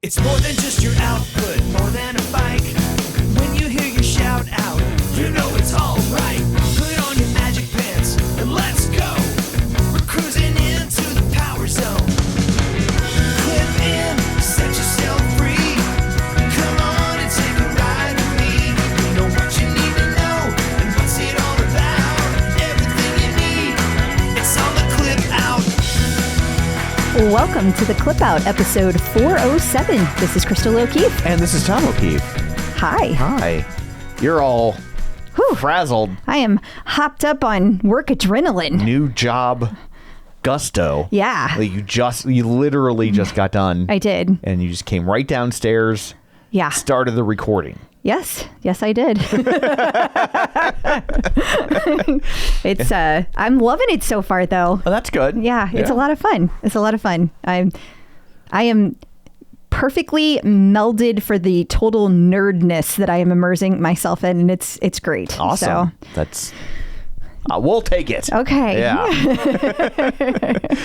It's more than just your output, more than a bike. When you hear your shout out, you know it's all right. Put on your magic pants and let's go. We're cruising into the power zone. Clip in, set yourself free. Come on and take a ride with me. Know what you need to know and what's it all about. Everything you need, it's on the Clip Out. Welcome to the Clip Out, episode 407. This is Crystal O'Keefe. And this is Tom O'Keefe. Hi. Hi. You're all frazzled. I am hopped up on work adrenaline. New job gusto. Yeah. Like you literally just got done. I did. And you just came right downstairs. Yeah. Started the recording. Yes, I did. It's I'm loving it so far, though. Oh, that's good. Yeah, it's a lot of fun. I am perfectly melded for the total nerdness that I am immersing myself in, and it's great. Awesome. So. That's we'll take it. Okay. Yeah.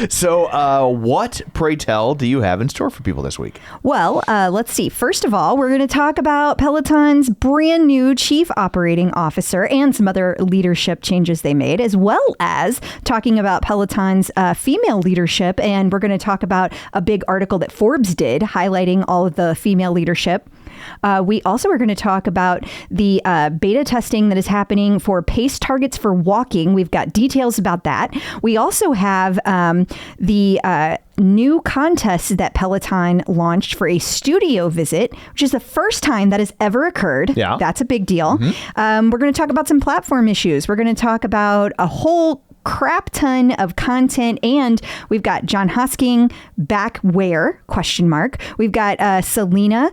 So, what, pray tell, do you have in store for people this week? Well, let's see. First of all, we're going to talk about Peloton's brand new chief operating officer and some other leadership changes they made, as well as talking about Peloton's female leadership. And we're going to talk about a big article that Forbes did highlighting all of the female leadership. We also are going to talk about the beta testing that is happening for pace targets for walking. We've got details about that. We also have the new contest that Peloton launched for a studio visit, which is the first time that has ever occurred. Yeah. That's a big deal. Mm-hmm. We're going to talk about some platform issues. We're going to talk about a whole crap ton of content, and we've got Jon Hosking back where ? We've got Selena.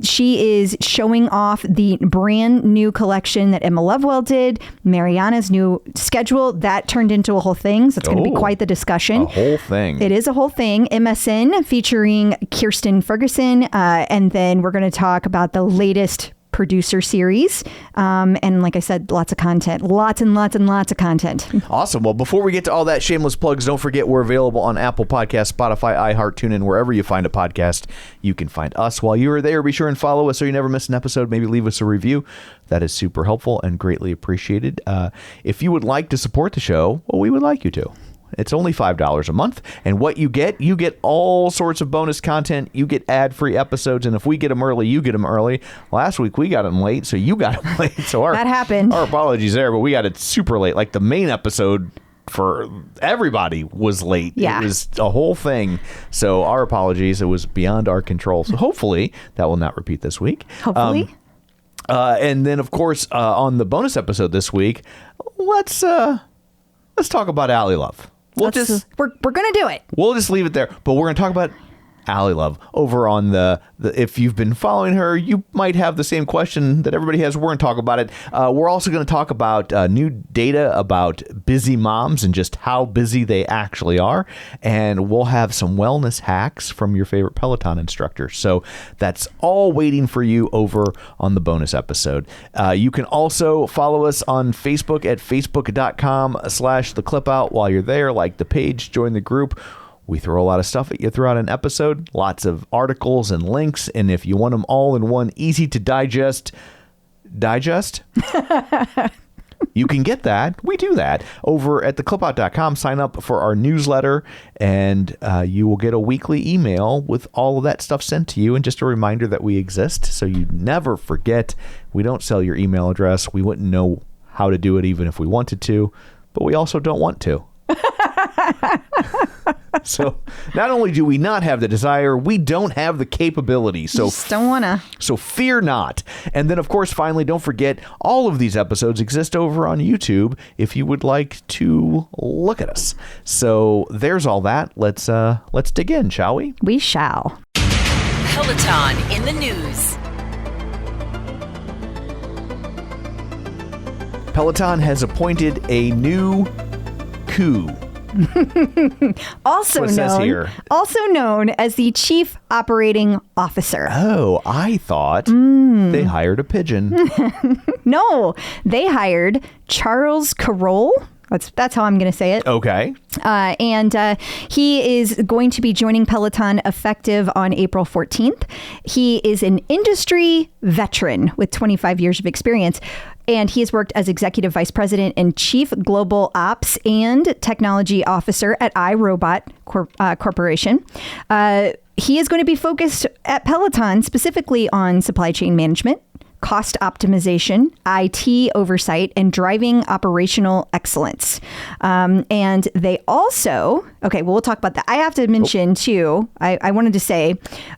She is showing off the brand new collection that Emma Lovewell did. Mariana's new schedule that turned into a whole thing, so it's going to be quite the discussion. A whole thing. It is a whole thing. MSN featuring Kirsten Ferguson, and then we're going to talk about the latest producer series. And like I said, lots of content, lots and lots of content. Awesome. Well, before we get to all that, shameless plugs, don't forget we're available on Apple Podcasts, Spotify, iHeart, TuneIn, wherever you find a podcast. You can find us. While you are there, be sure and follow us so you never miss an episode. Maybe leave us a review. That is super helpful and greatly appreciated. If you would like to support the show, well, we would like you to. It's only $5 a month, and what you get all sorts of bonus content. You get ad-free episodes, and if we get them early, you get them early. Last week, we got them late, so you got them late. So that happened. Our apologies there, but we got it super late. Like the main episode for everybody was late. Yeah. It was a whole thing. So our apologies. It was beyond our control. So hopefully that will not repeat this week. Hopefully. And then, of course, on the bonus episode this week, let's talk about Allie Love. We're going to do it. We'll just leave it there. But we're going to talk about Allie Love over on the if you've been following her, you might have the same question that everybody has. We're going to talk about it. We're also going to talk about new data about busy moms and just how busy they actually are. And we'll have some wellness hacks from your favorite Peloton instructor. So that's all waiting for you over on the bonus episode. You can also follow us on Facebook at facebook.com/theclipout. While you're there, like the page, join the group. We throw a lot of stuff at you throughout an episode, lots of articles and links. And if you want them all in one easy to digest, you can get that. We do that over at theclipout.com. Sign up for our newsletter, and you will get a weekly email with all of that stuff sent to you. And just a reminder that we exist, so you never forget. We don't sell your email address. We wouldn't know how to do it even if we wanted to, but we also don't want to. So not only do we not have the desire, we don't have the capability. So just don't wanna. So fear not. And then, of course, finally, don't forget, all of these episodes exist over on YouTube if you would like to look at us. So there's all that. Let's dig in, shall we? We shall. Peloton in the news. Peloton has appointed a new COO. Also known as the Chief Operating Officer. Oh, I thought they hired a pigeon. No, they hired Charles Carroll. That's how I'm going to say it. Okay. And he is going to be joining Peloton effective on April 14th. He is an industry veteran with 25 years of experience. And he has worked as executive vice president and chief global ops and technology officer at iRobot Corporation. He is going to be focused at Peloton specifically on supply chain management, cost optimization, IT oversight, and driving operational excellence. And they also, we'll talk about that. I have to mention too, I wanted to say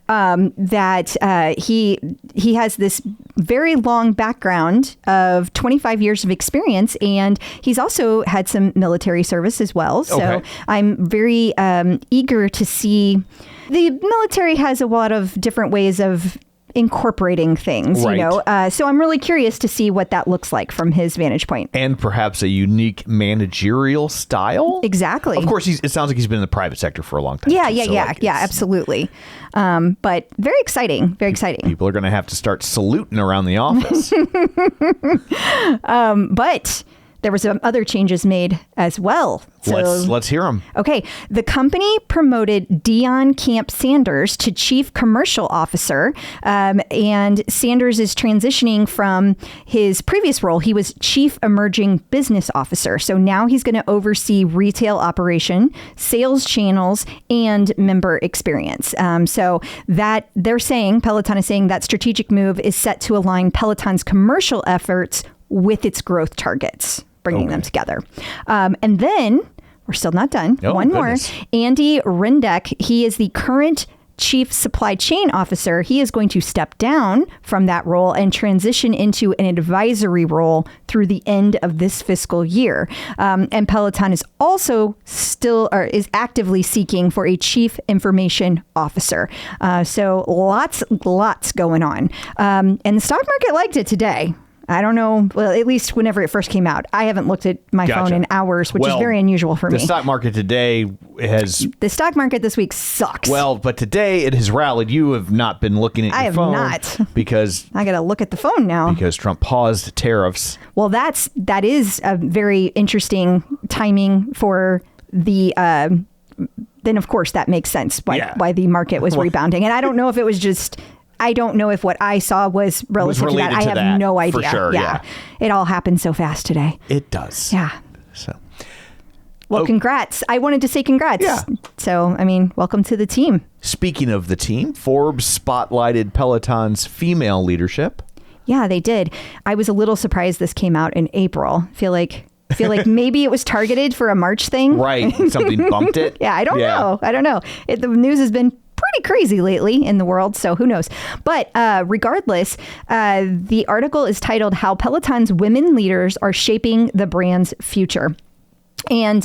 that he has this very long background of 25 years of experience, and he's also had some military service as well. So I'm very eager to see. The military has a lot of different ways of incorporating things, right. You know. So I'm really curious to see what that looks like from his vantage point. And perhaps a unique managerial style. Exactly. Of course, it sounds like he's been in the private sector for a long time. Yeah, absolutely. But very exciting. Very exciting. People are going to have to start saluting around the office. But there were some other changes made as well. So, let's hear them. Okay. The company promoted Dion Camp Sanders to chief commercial officer. And Sanders is transitioning from his previous role. He was chief emerging business officer. So now he's going to oversee retail operation, sales channels, and member experience. So that they're saying, Peloton is saying that strategic move is set to align Peloton's commercial efforts with its growth targets, bringing them together. And then we're still not done. One goodness. more. Andy Rindek, he is the current chief supply chain officer. He is going to step down from that role and transition into an advisory role through the end of this fiscal year. And Peloton is also is actively seeking for a chief information officer. So lots going on. And the stock market liked it today. I don't know. Well, at least whenever it first came out. I haven't looked at my phone in hours, which is very unusual for me. The stock market today The stock market this week sucks. Well, but today it has rallied. You have not been looking at your phone. I have not. Because I got to look at the phone now. Because Trump paused tariffs. Well, that is a very interesting timing for the... then, of course, that makes sense why the market was rebounding. And I don't know if it was just... I don't know if what I saw was relative to that. I have no idea. For sure, yeah. It all happened so fast today. It does. Yeah. So, well, congrats. I wanted to say congrats. Yeah. So, I mean, welcome to the team. Speaking of the team, Forbes spotlighted Peloton's female leadership. Yeah, they did. I was a little surprised this came out in April. I feel like maybe it was targeted for a March thing. Right. Something bumped it. Yeah, I don't know. The news has been pretty crazy lately in the world, so who knows? But regardless, the article is titled "How Peloton's Women Leaders Are Shaping the Brand's Future." And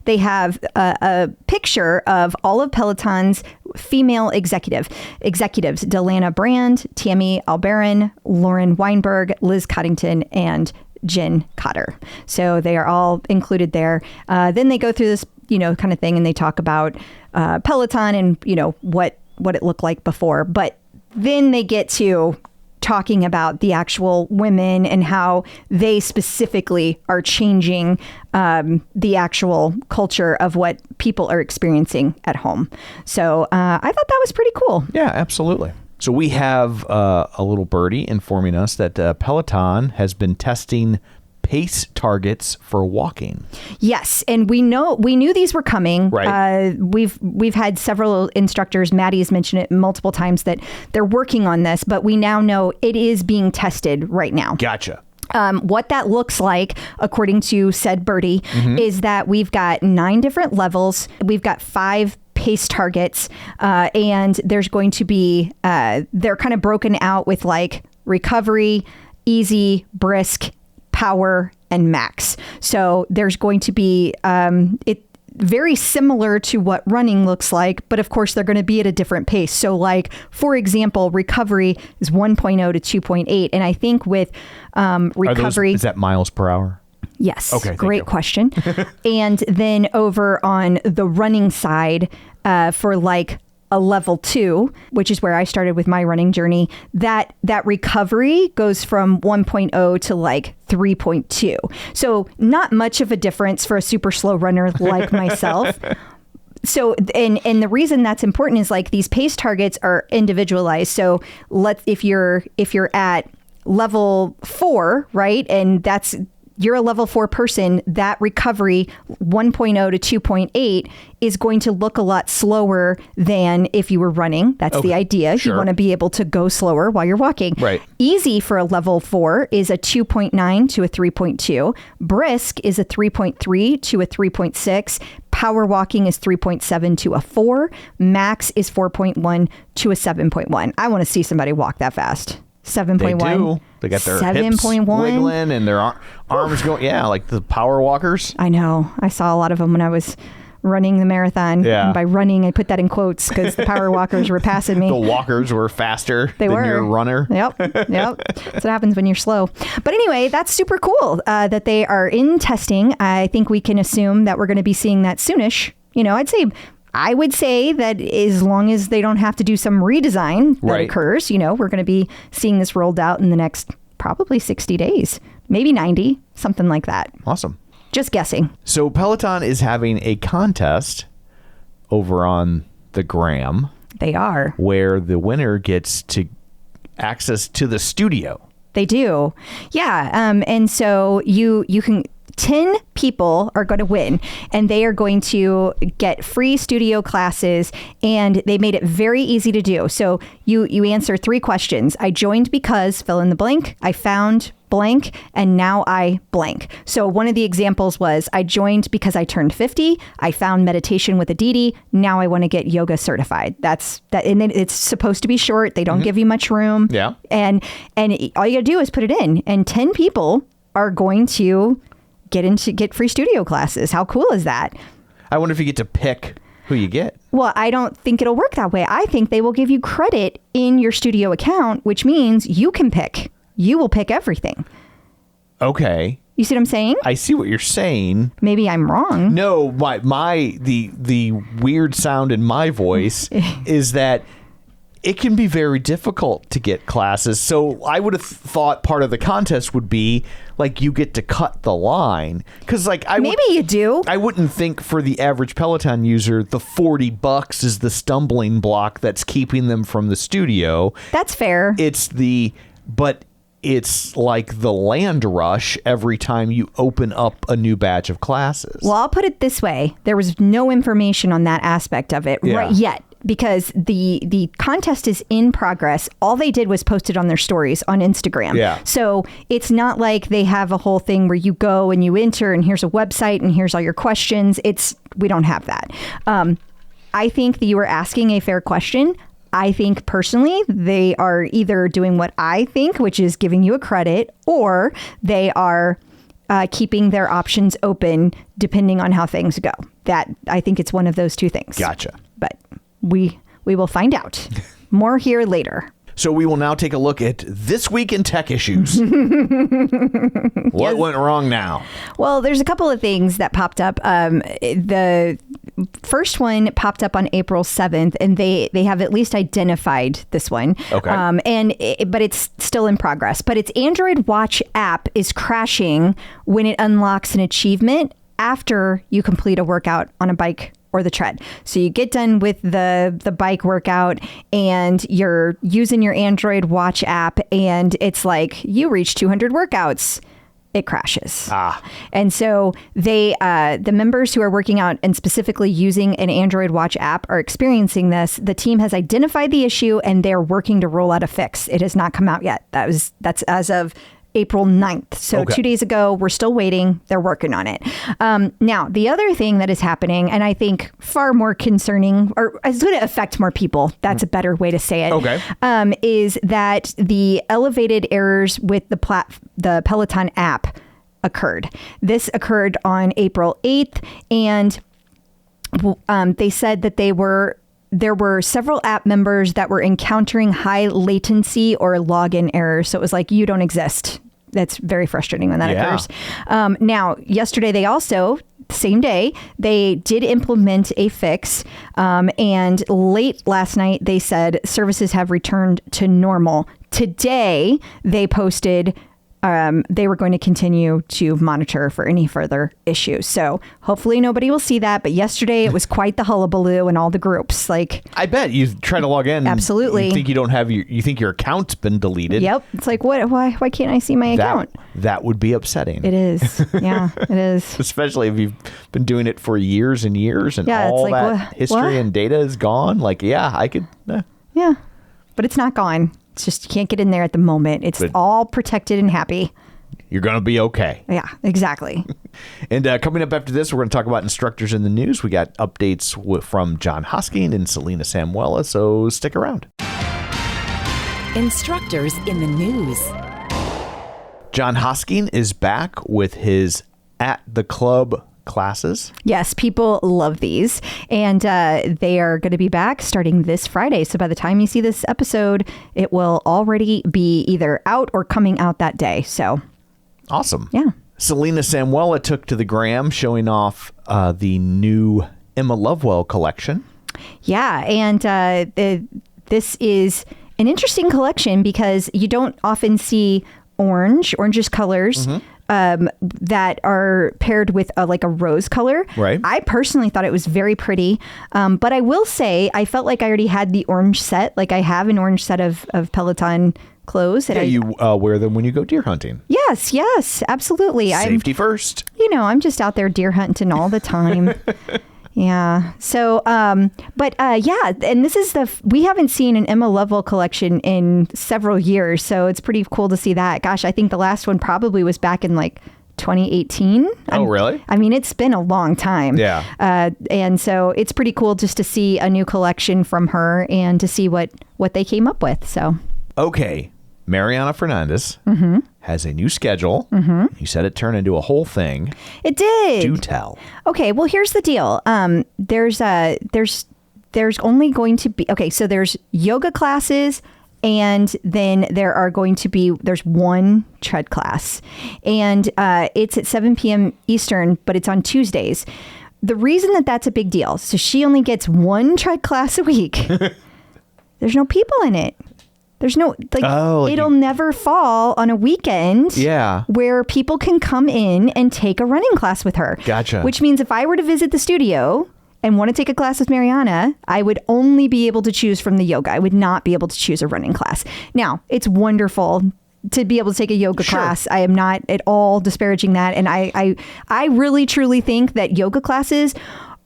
they have a picture of all of Peloton's female executives, Delana Brand, Tammy Albaran, Lauren Weinberg, Liz Coddington, and Jen Cotter. So they are all included there. Then they go through this, kind of thing, and they talk about Peloton and, what it looked like before. But then they get to talking about the actual women and how they specifically are changing the actual culture of what people are experiencing at home. So I thought that was pretty cool. Yeah, absolutely. So we have a little birdie informing us that Peloton has been testing pace targets for walking. Yes, and we knew these were coming. Right. We've had several instructors. Maddie has mentioned it multiple times that they're working on this, but we now know it is being tested right now. Gotcha. What that looks like, according to said birdie, is that we've got 9 different levels. We've got 5 pace targets, and there's going to be they're kind of broken out with like recovery, easy, brisk, power, and max. So there's going to be it very similar to what running looks like, but of course they're going to be at a different pace. So like, for example, recovery is 1.0 to 2.8. And I think with recovery... Is that miles per hour? Yes. Okay. Great question. And then over on the running side, for like a level 2, which is where I started with my running journey, that recovery goes from 1.0 to like 3.2. So not much of a difference for a super slow runner like myself. So, and the reason that's important is like these pace targets are individualized. So if you're at level 4, right? And you're a level 4 person, that recovery 1.0 to 2.8 is going to look a lot slower than if you were running. That's the idea. Sure. You want to be able to go slower while you're walking. Right. Easy for a level 4 is a 2.9 to a 3.2. Brisk is a 3.3 to a 3.6. Power walking is 3.7 to a 4. Max is 4.1 to a 7.1. I want to see somebody walk that fast. 7.1. They do. They got their hips wiggling and their arms going. Yeah, like the power walkers. I know. I saw a lot of them when I was running the marathon. Yeah. And by running, I put that in quotes because the power walkers were passing me. The walkers were faster than your runner. Yep. That's what happens when you're slow. But anyway, that's super cool that they are in testing. I think we can assume that we're going to be seeing that soonish. I would say that as long as they don't have to do some redesign that occurs, we're going to be seeing this rolled out in the next probably 60 days, maybe 90, something like that. Awesome. Just guessing. So Peloton is having a contest over on the Gram. They are. Where the winner gets to access to the studio. They do. Yeah. And so you can... 10 people are going to win, and they are going to get free studio classes, and they made it very easy to do. So you answer 3 questions. I joined because fill in the blank. I found blank, and now I blank. So one of the examples was I joined because I turned 50. I found meditation with Aditi. Now I want to get yoga certified. That's that. And then it's supposed to be short. They don't give you much room. Yeah. And all you got to do is put it in, and 10 people are going to get free studio classes. How cool is that? I wonder if you get to pick who you get. Well, I don't think it'll work that way. I think they will give you credit in your studio account, which means you can pick. You will pick everything. Okay. You see what I'm saying? I see what you're saying. Maybe I'm wrong. No, the weird sound in my voice is that it can be very difficult to get classes. So I would have thought part of the contest would be like you get to cut the line. Because maybe you do. I wouldn't think for the average Peloton user, the $40 is the stumbling block that's keeping them from the studio. That's fair. But it's like the land rush every time you open up a new batch of classes. Well, I'll put it this way. There was no information on that aspect of it right yet. Because the contest is in progress. All they did was post it on their stories on Instagram. Yeah. So it's not like they have a whole thing where you go and you enter and here's a website and here's all your questions. We don't have that. I think that you were asking a fair question. I think personally they are either doing what I think, which is giving you a credit, or they are keeping their options open depending on how things go. That I think it's one of those two things. Gotcha. But we will find out. More here later. So we will now take a look at This Week in Tech Issues. What went wrong now? Well, there's a couple of things that popped up. The first one popped up on April 7th, and they have at least identified this one. Okay. But it's still in progress. But its Android Watch app is crashing when it unlocks an achievement after you complete a workout on a bike or the tread. So you get done with the bike workout and you're using your Android Watch app and it's like you reached 200 workouts. It crashes. And so the members who are working out and specifically using an Android Watch app are experiencing this. The team has identified the issue and they're working to roll out a fix. It has not come out yet. That's as of April 9th. So 2 days ago, we're still waiting. They're working on it. Now, the other thing that is happening, and I think far more concerning, or is going to affect more people, that's a better way to say it, is that the elevated errors with the Peloton app occurred. This occurred on April 8th, and they said that there were several app members that were encountering high latency or login errors. So it was like, you don't exist. That's very frustrating when that occurs. Now, yesterday, they also same day, they did implement a fix. And late last night, they said services have returned to normal. Today, they posted they were going to continue to monitor for any further issues. So hopefully nobody will see that. But yesterday it was quite the hullabaloo in all the groups. Like, I bet you try to log in. Absolutely. You think you don't have you think your account's been deleted. Yep. It's like, what? Why can't I see my account? That would be upsetting. It is. Yeah, it is. Especially if you've been doing it for years and years and all it's like, that history and data is gone. Like, yeah, I could. Yeah, but it's not gone. It's just you can't get in there at the moment. It's all protected and happy. You're going to be okay. Yeah, exactly. And coming up after this, we're going to talk about instructors in the news. We got updates from Jon Hosking and Selena Samuela, so stick around. Instructors in the news. Jon Hosking is back with his At the Club classes. Yes, people love these. And they are going to be back starting this Friday. So by the time you see this episode, it will already be either out or coming out that day. So awesome. Yeah. Selena Samuela took to the gram showing off the new Emma Lovewell collection. Yeah. And this is an interesting collection because you don't often see orangish colors that are paired with like a rose color. Right. I personally thought it was very pretty. But I will say, I felt like I already had the orange set. Like I have an orange set of Peloton clothes. Yeah, you wear them when you go deer hunting. Yes, absolutely. Safety first. I'm just out there deer hunting all the time. Yeah. So, yeah, and this is we haven't seen an Emma Lovewell collection in several years. So it's pretty cool to see that. Gosh, I think the last one probably was back in like 2018. Oh, really? I mean, it's been a long time. Yeah. And so it's pretty cool just to see a new collection from her and to see what they came up with. So. Okay. Mariana Fernandez has a new schedule. You said it turned into a whole thing. It did. Do tell. Okay, well, here's the deal. There's only going to be so there's yoga classes, and then there's one tread class, and it's at 7 p.m. Eastern, but it's on Tuesdays. The reason that's a big deal, so she only gets one tread class a week. There's no people in it. There's no, it'll never fall on a weekend where people can come in and take a running class with her. Gotcha. Which means if I were to visit the studio and want to take a class with Mariana, I would only be able to choose from the yoga. I would not be able to choose a running class. Now, it's wonderful to be able to take a yoga class. I am not at all disparaging that. And I really, truly think that yoga classes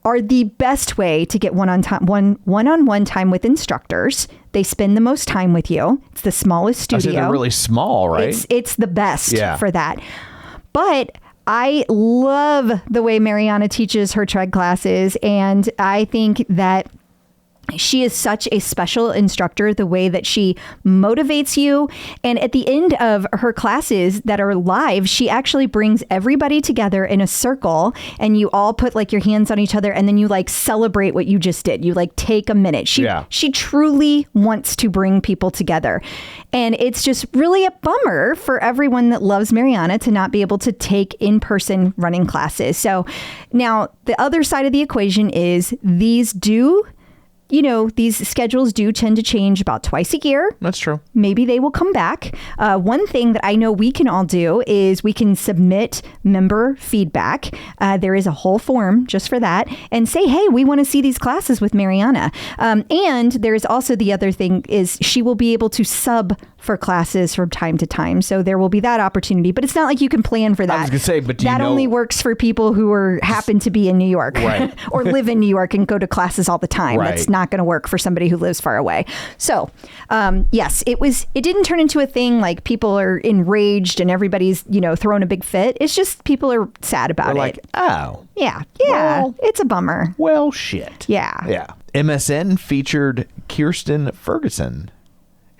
are the best way to get one-on-one time with instructors. They spend the most time with you. It's the smallest studio. They're really small, right? It's the best for that. But I love the way Mariana teaches her tread classes, and I think that she is such a special instructor, the way that she motivates you. And at the end of her classes that are live, she actually brings everybody together in a circle, and you all put like your hands on each other, and then you like celebrate what you just did. You like take a minute. She truly wants to bring people together. And it's just really a bummer for everyone that loves Mariana to not be able to take in-person running classes. So now the other side of the equation is these schedules do tend to change about twice a year. That's true. Maybe they will come back. One thing that I know we can all do is we can submit member feedback. There is a whole form just for that, and say, hey, we want to see these classes with Mariana. And there is also the other thing is she will be able to sub for classes from time to time. So there will be that opportunity, but it's not like you can plan for that. I was going to say, but that only works for people who happen to be in New York, right? Or live in New York and go to classes all the time. Right. That's not going to work for somebody who lives far away. So, yes, it didn't turn into a thing like people are enraged and everybody's, throwing a big fit. It's just people are sad about it. Like, oh. Yeah. Well, it's a bummer. Well, shit. Yeah. MSN featured Kirsten Ferguson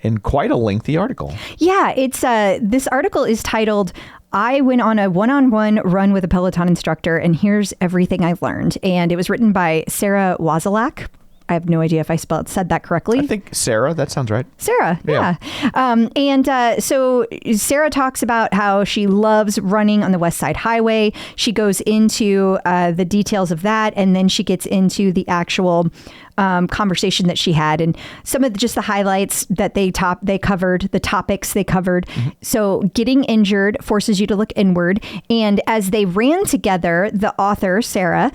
in quite a lengthy article. Yeah, it's this article is titled, I went on a one-on-one run with a Peloton instructor, and here's everything I've learned. And it was written by Sarah Wazalak. I have no idea if I said that correctly. I think Sarah, that sounds right. Sarah, yeah. So Sarah talks about how she loves running on the West Side Highway. She goes into the details of that, and then she gets into the actual conversation that she had, and some of just the highlights that they covered, the topics they covered. So getting injured forces you to look inward. And as they ran together, the author, Sarah,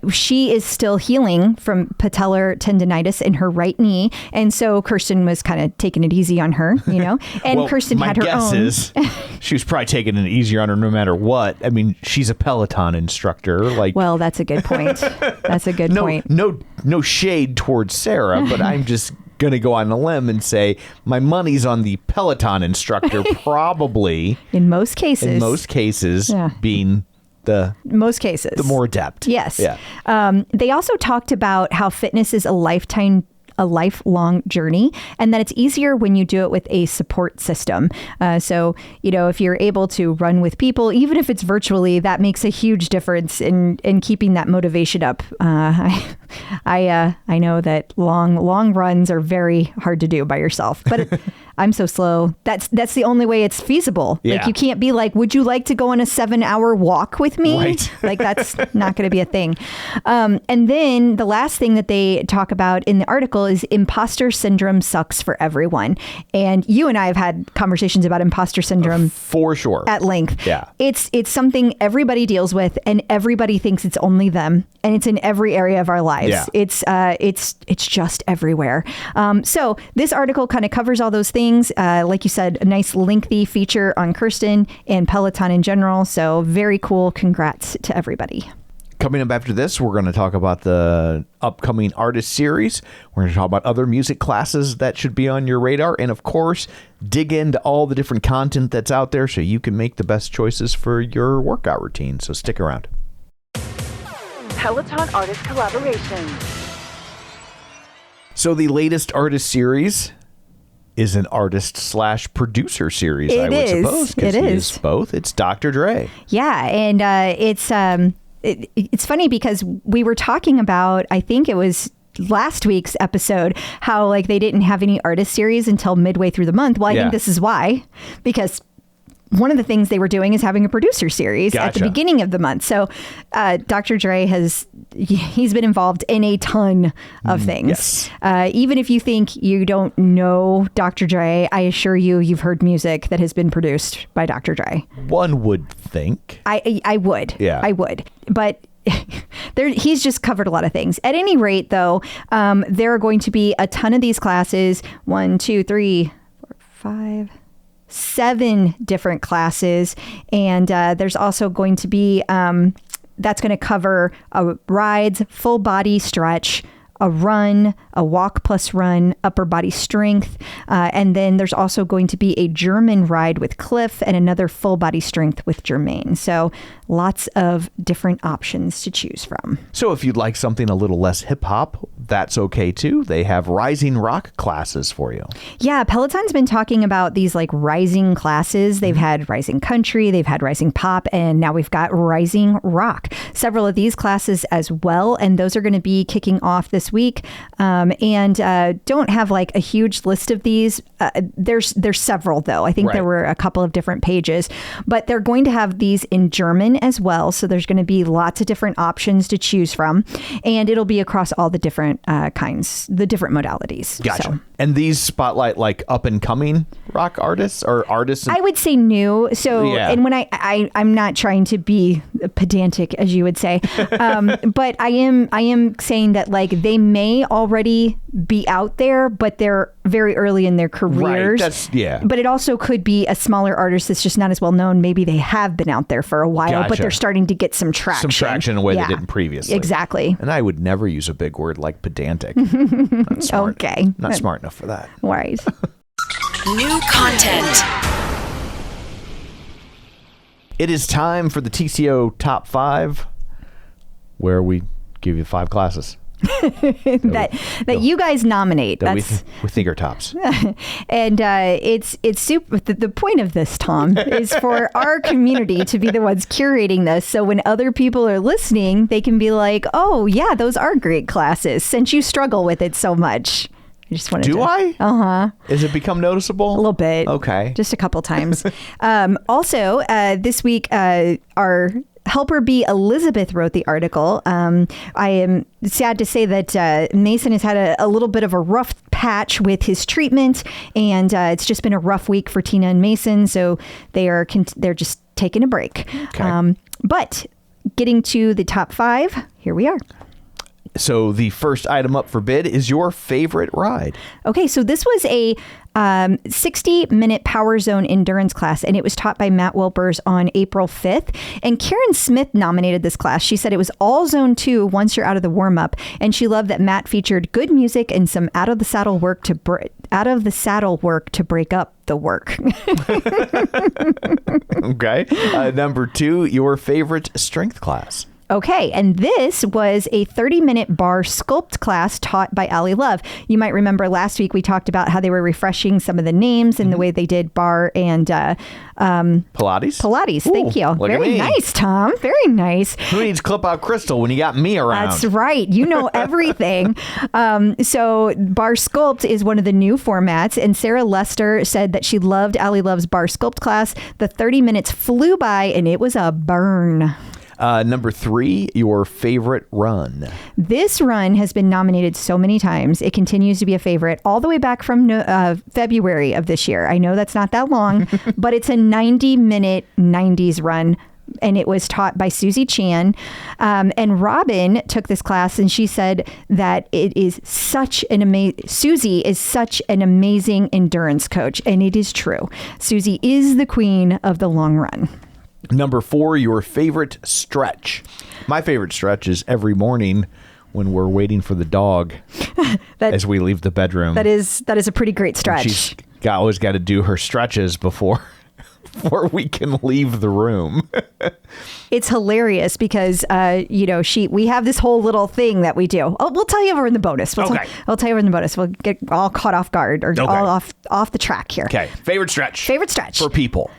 she is still healing from patellar tendonitis in her right knee. And so Kirsten was kind of taking it easy on her, you know, and well, Kirsten had her own. My guess is she was probably taking it easier on her no matter what. I mean, she's a Peloton instructor. Well, that's a good point. That's a good point. No shade towards Sarah, but I'm just going to go on a limb and say my money's on the Peloton instructor, probably. In most cases. Being the more adept. Yes. Yeah. They also talked about how fitness is a lifelong journey, and that it's easier when you do it with a support system. So, you know, if you're able to run with people, even if it's virtually, that makes a huge difference in keeping that motivation up. I know that long runs are very hard to do by yourself, but I'm so slow. That's the only way it's feasible. Yeah. Like, you can't be like, would you like to go on a 7-hour walk with me? Right. Like, that's not going to be a thing. And then the last thing that they talk about in the article is imposter syndrome sucks for everyone. And you and I have had conversations about imposter syndrome for sure at length. Yeah. It's something everybody deals with, and everybody thinks it's only them, and it's in every area of our lives. Yeah. It's just everywhere. So this article kind of covers all those things. Like you said, a nice lengthy feature on Kirsten and Peloton in general. So very cool. Congrats to everybody. Coming up after this, we're going to talk about the upcoming artist series. We're going to talk about other music classes that should be on your radar. And of course, dig into all the different content that's out there so you can make the best choices for your workout routine. So stick around. Peloton Artist Collaborations. So the latest artist series is an artist/producer series, I would suppose. It is. Both. It's Dr. Dre. Yeah. And it's funny because we were talking about, I think it was last week's episode, how like they didn't have any artist series until midway through the month. Well, I think this is why, because one of the things they were doing is having a producer series at the beginning of the month. So Dr. Dre he's been involved in a ton of things. Yes. Even if you think you don't know Dr. Dre, I assure you, you've heard music that has been produced by Dr. Dre. One would think. I would. Yeah. I would. But he's just covered a lot of things. At any rate, though, there are going to be a ton of these classes. 1, 2, 3, 4, 5... 7 different classes, and there's also going to be that's going to cover rides, full body stretch, a run, a walk plus run, upper body strength, and then there's also going to be a German ride with Cliff and another full body strength with Jermaine. So lots of different options to choose from. So if you'd like something a little less hip hop, that's okay too. They have rising rock classes for you. Yeah, Peloton's been talking about these like rising classes. They've had rising country, they've had rising pop, and now we've got rising rock. Several of these classes as well, and those are going to be kicking off this week. And don't have like a huge list of these. There's several though. I think there were a couple of different pages, but they're going to have these in German as well. So there's going to be lots of different options to choose from, and it'll be across all the different kinds, the different modalities. Gotcha. So. And these spotlight like up and coming rock artists or artists? I would say new. So, and when I'm not trying to be pedantic, as you would say, but I am saying that like they may already be out there, but they're very early in their careers. Right. But it also could be a smaller artist that's just not as well known. Maybe they have been out there for a while, but they're starting to get some traction. Some traction in a way they didn't previously. Exactly. And I would never use a big word like pedantic. Not smart. Okay. Not smart enough for that. Right. New content. It is time for the TCO Top 5, where we give you 5 classes. that you guys nominate. With finger tops. And it's super. The point of this, Tom, is for our community to be the ones curating this. So when other people are listening, they can be like, "Oh, yeah, those are great classes." Since you struggle with it so much, I just wanted Do I? Uh-huh. Has it become noticeable? A little bit. Okay. Just a couple times. Also, this week, our Helper B. Elizabeth wrote the article. I am sad to say that Mason has had a little bit of a rough patch with his treatment, and it's just been a rough week for Tina and Mason. So they're just taking a break. Okay. But getting to the top 5, here we are. So the first item up for bid is your favorite ride. Okay, so this was a 60-minute Power Zone endurance class, and it was taught by Matt Wilpers on April 5th. And Karen Smith nominated this class. She said it was all Zone 2 once you're out of the warm-up, and she loved that Matt featured good music and some out of the saddle work to break up the work. Okay. Number 2, your favorite strength class. Okay, and this was a 30-minute bar sculpt class taught by Allie Love. You might remember last week we talked about how they were refreshing some of the names and the way they did bar and Pilates. Pilates. Ooh, Thank you. look at Very me. nice, Tom. Very nice. Who needs Clip Out Crystal when you got me around? That's right. You know everything. So Bar Sculpt is one of the new formats, and Sarah Lester said that she loved Allie Love's Bar Sculpt class. The 30 minutes flew by, and it was a burn. Number 3, your favorite run. This run has been nominated so many times. It continues to be a favorite all the way back from February of this year. I know that's not that long, but it's a 90-minute 90s run. And it was taught by Susie Chan. And Robin took this class, and she said that it is Susie is such an amazing endurance coach. And it is true. Susie is the queen of the long run. Number 4, your favorite stretch. My favorite stretch is every morning when we're waiting for the dog as we leave the bedroom. That is a pretty great stretch. She's always got to do her stretches before we can leave the room. It's hilarious because, we have this whole little thing that we do. Oh, we'll tell you over in the bonus. I'll tell you over in the bonus. We'll get all caught off guard or all off the track here. Okay. Favorite stretch. Favorite stretch. For people.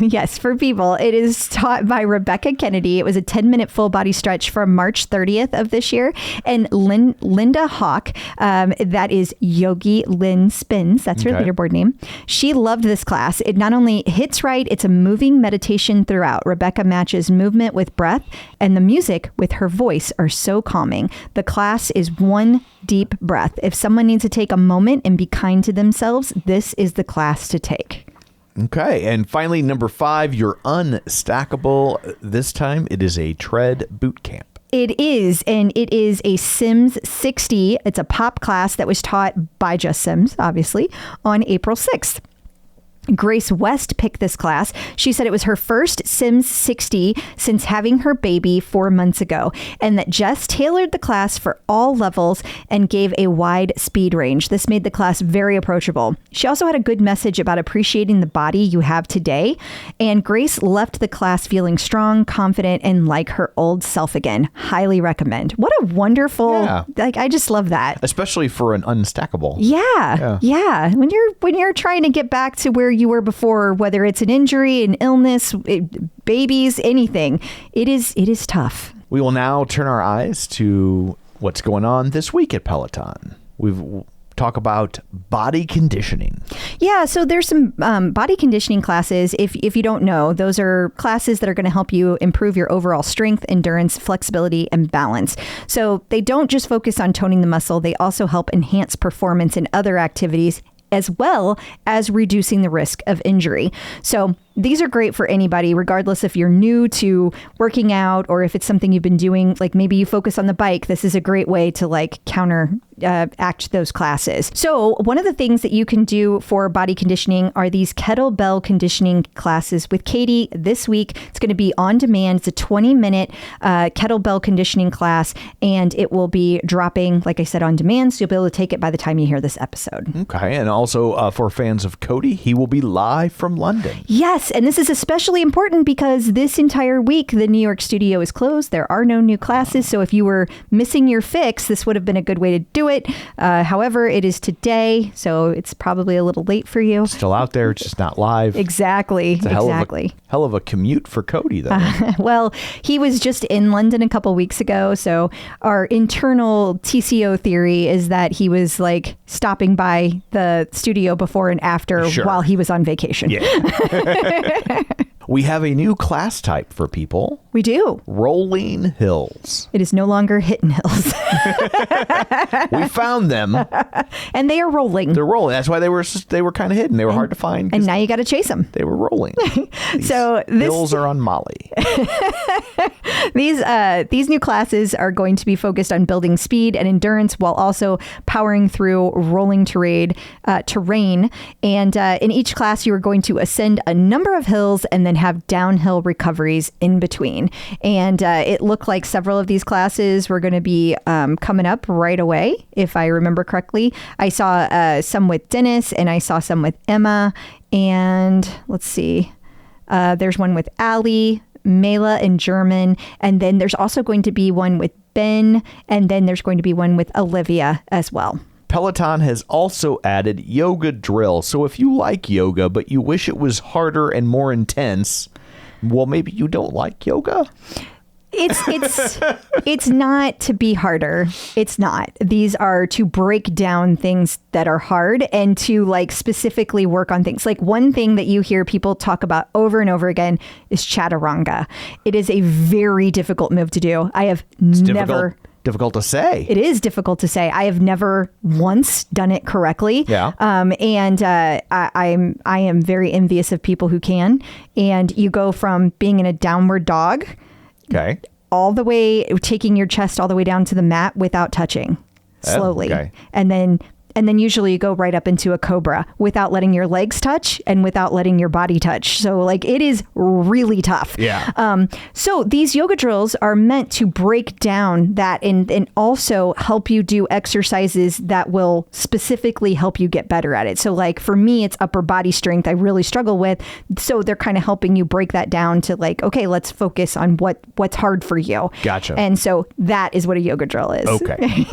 Yes, for people. It is taught by Rebecca Kennedy. It was a 10-minute full body stretch from March 30th of this year. And Linda Hawk, that is Yogi Lynn Spins. That's her leaderboard name. She loved this class. It not only hits right, it's a moving meditation throughout. Rebecca matches movement with breath, and the music with her voice are so calming. The class is one deep breath. If someone needs to take a moment and be kind to themselves, this is the class to take. Okay. And finally, number 5, your unstackable. This time it is a tread boot camp. It is, and it is a Sims 60. It's a pop class that was taught by Just Sims, obviously, on April 6th. Grace West picked this class. She said it was her first Sims 60 since having her baby 4 months ago, and that Jess tailored the class for all levels and gave a wide speed range. This made the class very approachable. She also had a good message about appreciating the body you have today, and Grace left the class feeling strong, confident, and like her old self again. Highly recommend. What a wonderful, I just love that. Especially for an unstackable. Yeah. When you're trying to get back to where you were before, whether it's an injury, an illness, babies, anything, it is tough. We will now turn our eyes to what's going on this week at Peloton. We've talk about body conditioning. Yeah, so there's some body conditioning classes. If you don't know, those are classes that are going to help you improve your overall strength, endurance, flexibility, and balance. So they don't just focus on toning the muscle, they also help enhance performance in other activities, as well as reducing the risk of injury. So these are great for anybody, regardless if you're new to working out or if it's something you've been doing, like maybe you focus on the bike. This is a great way to counteract those classes. So one of the things that you can do for body conditioning are these kettlebell conditioning classes with Katie this week. It's going to be on demand. It's a 20-minute kettlebell conditioning class, and it will be dropping, like I said, on demand. So you'll be able to take it by the time you hear this episode. Okay. And also for fans of Cody, he will be live from London. Yes. Yes, and this is especially important because this entire week, the New York studio is closed. There are no new classes. So if you were missing your fix, this would have been a good way to do it. However, it is today, so it's probably a little late for you. Still out there. It's just not live. Exactly. It's a hell of a commute for Cody, though. Well, he was just in London a couple weeks ago. So our internal TCO theory is that he was like stopping by the studio before and after while he was on vacation. Yeah. We have a new class type for people. We do. Rolling hills. It is no longer Hittin' Hills. We found them. And they are rolling. They're rolling. That's why they were kind of hidden. They were hard to find. And now you got to chase them. They were rolling. So hills are on Molly. These new classes are going to be focused on building speed and endurance while also powering through rolling terrain. And in each class, you are going to ascend a number of hills and then have downhill recoveries in between. And it looked like several of these classes were going to be coming up right away, if I remember correctly. I saw some with Dennis and I saw some with Emma. And let's see, there's one with Allie, Mela in German. And then there's also going to be one with Ben. And then there's going to be one with Olivia as well. Peloton has also added yoga drill. So if you like yoga, but you wish it was harder and more intense, well, maybe you don't like yoga. It's not to be harder. It's not. These are to break down things that are hard and to like specifically work on things. Like one thing that you hear people talk about over and over again is chaturanga. It is a very difficult move to do. I have never... Difficult to say. It is difficult to say. I have never once done it correctly. Yeah. And I am very envious of people who can. And you go from being in a downward dog, okay, all the way, taking your chest all the way down to the mat without touching, slowly. Okay. And then usually you go right up into a cobra without letting your legs touch and without letting your body touch. So like it is really tough. Yeah. So these yoga drills are meant to break down that and also help you do exercises that will specifically help you get better at it. So like for me, it's upper body strength I really struggle with. So they're kind of helping you break that down to like, okay, let's focus on what's hard for you. Gotcha. And so that is what a yoga drill is. Okay.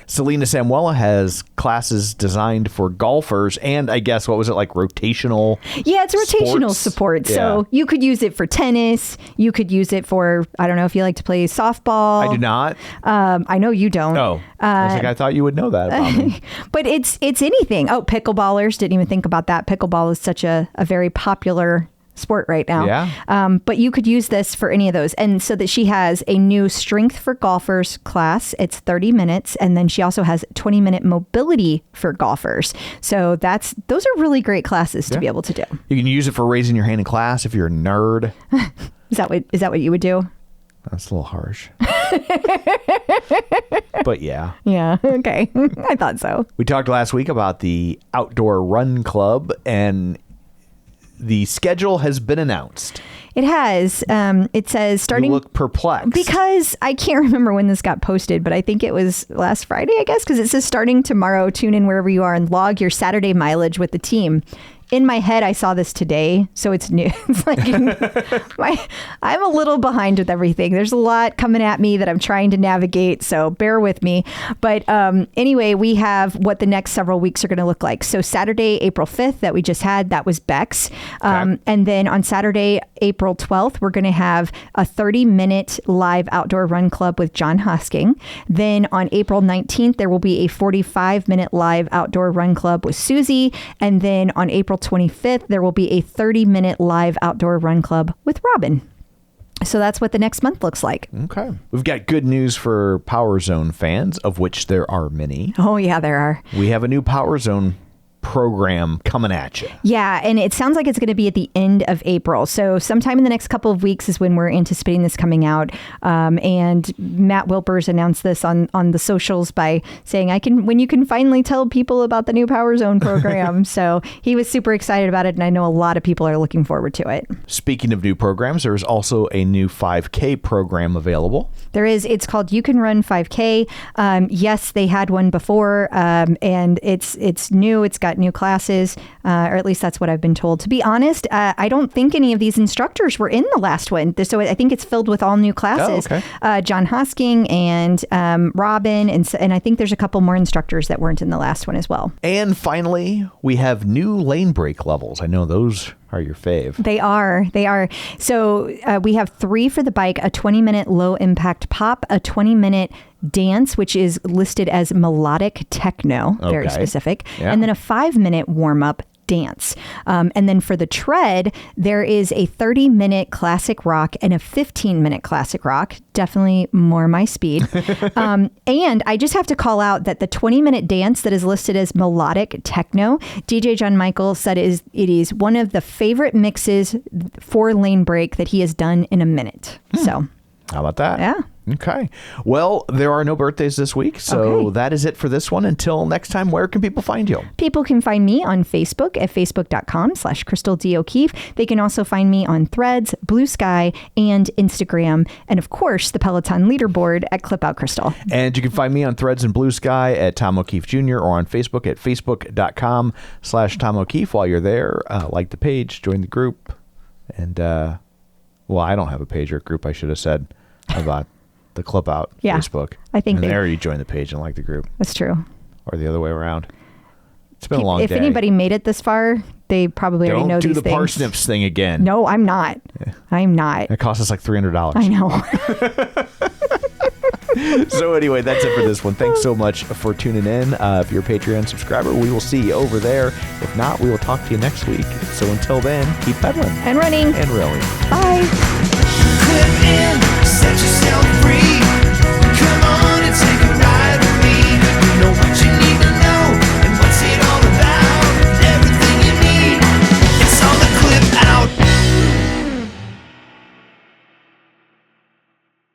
Selena Samuela has classes designed for golfers and I guess, what was it, like rotational? Yeah, it's rotational sports? support. Yeah. So you could use it for tennis. You could use it for, I don't know if you like to play softball. I do not. I know you don't. Oh, I was like, I thought you would know that about me. But it's anything. Oh, pickleballers. Didn't even think about that. Pickleball is such a very popular sport right now. Yeah. But you could use this for any of those. And so that she has a new strength for golfers class. It's 30 minutes. And then she also has 20-minute mobility for golfers. So those are really great classes to be able to do. You can use it for raising your hand in class if you're a nerd. Is that what you would do? That's a little harsh. But yeah. Yeah. Okay. I thought so. We talked last week about the Outdoor Run Club, and the schedule has been announced. It has. It says starting... You look perplexed. Because I can't remember when this got posted, but I think it was last Friday, I guess, because it says starting tomorrow, tune in wherever you are and log your Saturday mileage with the team. In my head, I saw this today, so it's new. It's like I'm a little behind with everything. There's a lot coming at me that I'm trying to navigate, so bear with me. But anyway, we have what the next several weeks are going to look like. So Saturday, April 5th that we just had, that was Beck's. And then on Saturday, April 12th, we're going to have a 30-minute live outdoor run club with Jon Hosking. Then on April 19th, there will be a 45-minute live outdoor run club with Susie. And then on April 25th, there will be a 30-minute live outdoor run club with Robin. So that's what the next month looks like. Okay. We've got good news for Power Zone fans, of which there are many. Oh, yeah, there are. We have a new Power Zone program coming at you. Yeah, and it sounds like it's going to be at the end of April. So sometime in the next couple of weeks is when we're anticipating this coming out. And Matt Wilpers announced this on the socials by saying, when you can finally tell people about the new Power Zone program. So he was super excited about it, and I know a lot of people are looking forward to it. Speaking of new programs, there's also a new 5K program available. There is. It's called You Can Run 5K. Yes, they had one before, and it's new. It's got got new classes, or at least that's what I've been told. To be honest, I don't think any of these instructors were in the last one. So I think it's filled with all new classes. Oh, okay. Jon Hosking and Robin, and I think there's a couple more instructors that weren't in the last one as well. And finally, we have new lane break levels. I know those are your fave. They are. So we have 3 for the bike, a 20-minute low impact pop, a 20-minute dance, which is listed as melodic techno, very specific, and then a 5-minute warm up dance. And then for the tread, there is a 30-minute classic rock and a 15-minute classic rock. Definitely more my speed. And I just have to call out that the 20-minute dance that is listed as melodic techno, DJ John Michael said it is one of the favorite mixes for lane break that he has done in a minute. So how about that? Yeah. Okay. Well, there are no birthdays this week, so that is it for this one. Until next time, where can people find you? People can find me on Facebook at facebook.com/Crystal D. O'Keefe. They can also find me on Threads, Blue Sky, and Instagram. And of course, the Peloton leaderboard at Clip Out Crystal. And you can find me on Threads and Blue Sky at Tom O'Keefe Jr. or on Facebook at facebook.com/Tom O'Keefe. While you're there, like the page, join the group. And, well, I don't have a page or a group, I should have said, about the Clip Out Facebook. I think they already joined the page and like the group. That's true. Or the other way around. It's been a long day. If anybody made it this far, they probably already know these things. Don't do the parsnips thing again. No, I'm not. I'm not. It cost us like $300. I know. So anyway, that's it for this one. Thanks so much for tuning in. If you're a Patreon subscriber, we will see you over there. If not, we will talk to you next week. So until then, keep pedaling. And running. And railing. Bye. Clip in, set yourself free.